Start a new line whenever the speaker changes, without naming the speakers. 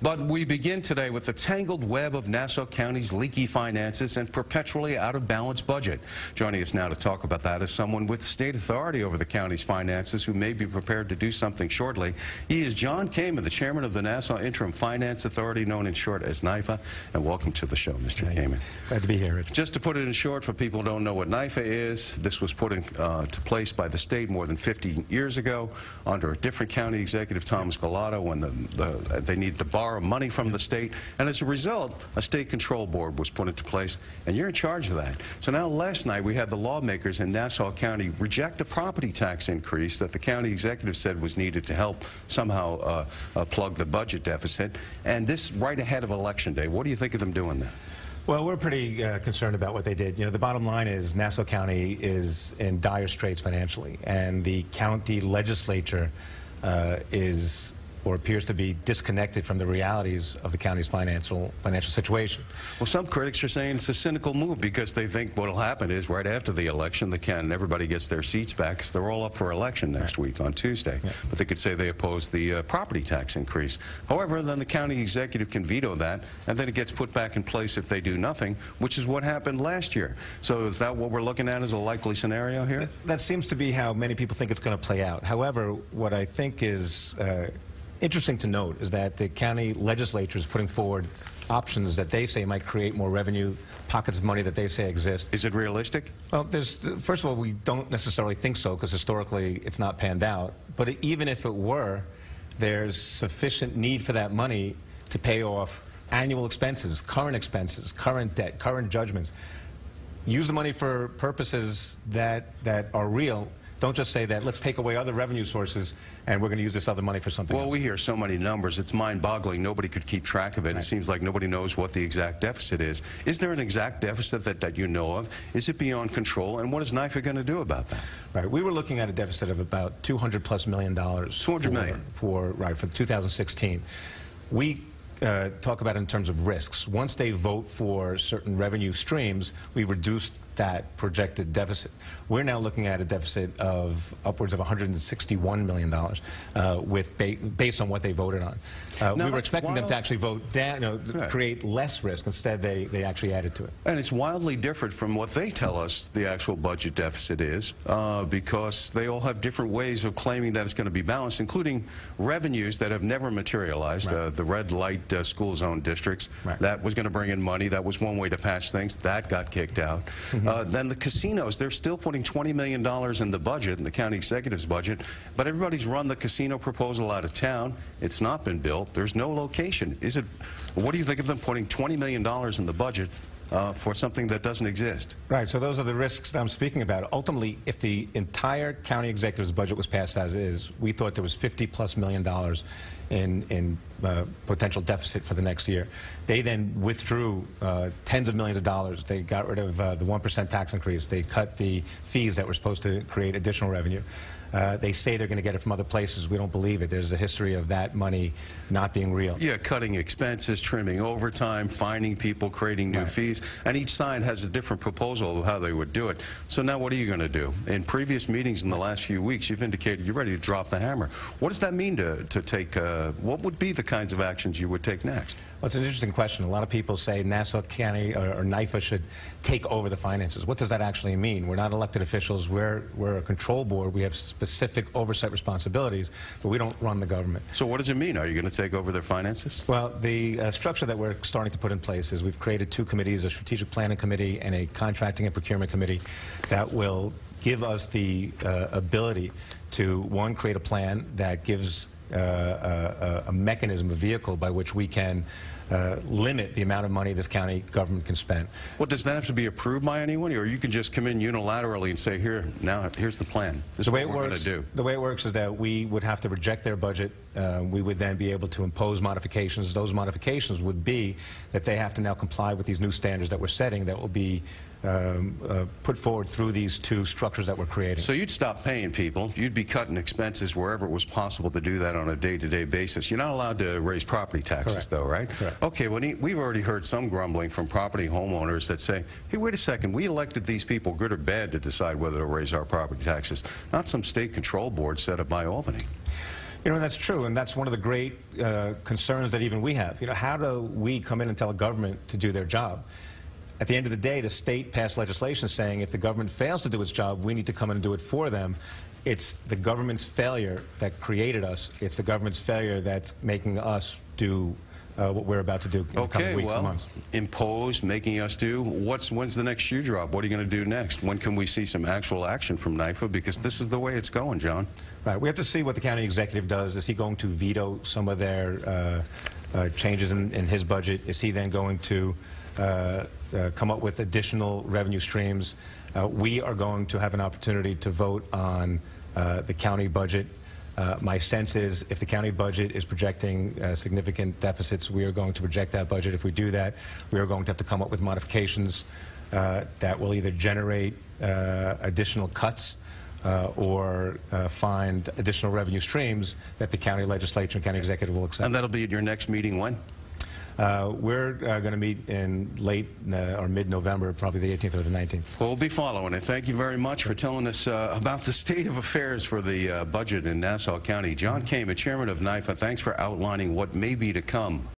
But we begin today with the tangled web of Nassau County's leaky finances and perpetually out-of-balance budget. Joining us now to talk about that is someone with state authority over the county's finances who may be prepared to do something shortly. He is Jon Kaiman, the chairman of the Nassau Interim Finance Authority, known in short as NIFA. And welcome to the show, Mr. Kaiman.
Glad to be here, Rich.
Just to put it in short for people who don't know what NIFA is, this was put into place by the state more than 50 years ago under a different county executive, Thomas Galato, when they needed to borrow money from the state, and as a result, a state control board was put into place, and you're in charge of that. So now last night we had the lawmakers in Nassau County reject a property tax increase that the county executive said was needed to help somehow plug the budget deficit, and this right ahead of Election Day. What do you think of them doing that?
Well, we're pretty concerned about what they did. You know, the bottom line is Nassau County is in dire straits financially, and the county legislature is or appears to be disconnected from the realities of the county's financial situation.
Well, some critics are saying it's a cynical move because they think what will happen is right after the election, everybody gets their seats back because they're all up for election next week on Tuesday. Yeah. But they could say they oppose the property tax increase. However, then the county executive can veto that, and then it gets put back in place if they do nothing, which is what happened last year. So is that what we're looking at as a likely scenario here?
That seems to be how many people think it's going to play out. However, what I think is interesting to note is that the county legislature is putting forward options that they say might create more revenue, pockets of money that they say exist.
Is it realistic?
Well, first of all, we don't necessarily think so because historically it's not panned out. But even if it were, there's sufficient need for that money to pay off annual expenses, current debt, current judgments. Use the money for purposes that are real. Don't just say that, let's take away other revenue sources and we're going to use this other money for something else.
Well, we hear so many numbers, it's mind-boggling. Nobody could keep track of it.
Right.
It seems like nobody knows what the exact deficit is. Is there an exact deficit that you know of? Is it beyond control? And what is NIFA going to do about that?
Right. We were looking at a deficit of about $200+ million.
$200 million.
For 2016. We talk about it in terms of risks. Once they vote for certain revenue streams, we reduced that projected deficit. We're now looking at a deficit of upwards of $161 million based on what they voted on. We were expecting them to actually vote down, create less risk. Instead, they actually added to it.
And it's wildly different from what they tell us the actual budget deficit is, because they all have different ways of claiming that it's going to be balanced, including revenues that have never materialized. Right. The red light school zone districts, right. That was going to bring in money. That was one way to patch things. That got kicked out. Then the casinos, they're still putting $20 million in the budget, in the county executive's budget, but everybody's run the casino proposal out of town. It's not been built. There's no location. What do you think of them putting $20 million in the budget for something that doesn't exist?
Right, so those are the risks that I'm speaking about. Ultimately, if the entire county executive's budget was passed as is, we thought there was $50+ million in potential deficit for the next year. They then withdrew tens of millions of dollars. They got rid of the 1% tax increase. They cut the fees that were supposed to create additional revenue. They say they're going to get it from other places. We don't believe it. There's a history of that money not being real.
Yeah, cutting expenses, trimming overtime, fining people, creating new fees, and each side has a different proposal of how they would do it. So now what are you going to do? In previous meetings in the last few weeks, you've indicated you're ready to drop the hammer. What does that mean to take, what would be the kinds of actions you would take next?
Well, it's an interesting question. A lot of people say Nassau County or NIFA should take over the finances. What does that actually mean? We're not elected officials. We're a control board. We have specific oversight responsibilities, but we don't run the government.
So what does it mean? Are you going to take over their finances?
Well, the structure that we're starting to put in place is we've created two committees, a strategic planning committee and a contracting and procurement committee that will give us the ability to, one, create a plan that gives a mechanism, a vehicle by which we can limit the amount of money this county government can spend.
Well, does that have to be approved by anyone, or you can just come in unilaterally and say, here's the plan. This is what we're going to do?
The way it works is that we would have to reject their budget. We would then be able to impose modifications. Those modifications would be that they have to now comply with these new standards that we're setting that will be put forward through these two structures that we're creating.
So you'd stop paying people. You'd be cutting expenses wherever it was possible to do that on a day-to-day basis. You're not allowed to raise property taxes,
Correct.
though, right?
Correct.
Okay, well, we've already heard some grumbling from property homeowners that say, hey, wait a second, we elected these people, good or bad, to decide whether to raise our property taxes, not some state control board set up by Albany.
You know, and that's true, and that's one of the great concerns that even we have. You know, how do we come in and tell a government to do their job? At the end of the day, the state passed legislation saying if the government fails to do its job, we need to come in and do it for them. It's the government's failure that created us. It's the government's failure that's making us do what we're about to do in the coming weeks and months.
Impose, making us do. When's the next shoe drop? What are you going to do next? When can we see some actual action from NIFA? Because this is the way it's going, John.
Right. We have to see what the county executive does. Is he going to veto some of their changes in his budget? Is he then going to come up with additional revenue streams? We are going to have an opportunity to vote on the county budget. My sense is if the county budget is projecting significant deficits, we are going to project that budget. If we do that, we are going to have to come up with modifications that will either generate additional cuts or find additional revenue streams that the county legislature and county executive will accept.
And that'll be at your next meeting when?
We're going to meet in late or mid-November, probably the 18th or the 19th.
Well, we'll be following it. Thank you very much for telling us about the state of affairs for the budget in Nassau County. Jon Kaiman, chairman of NIFA, thanks for outlining what may be to come.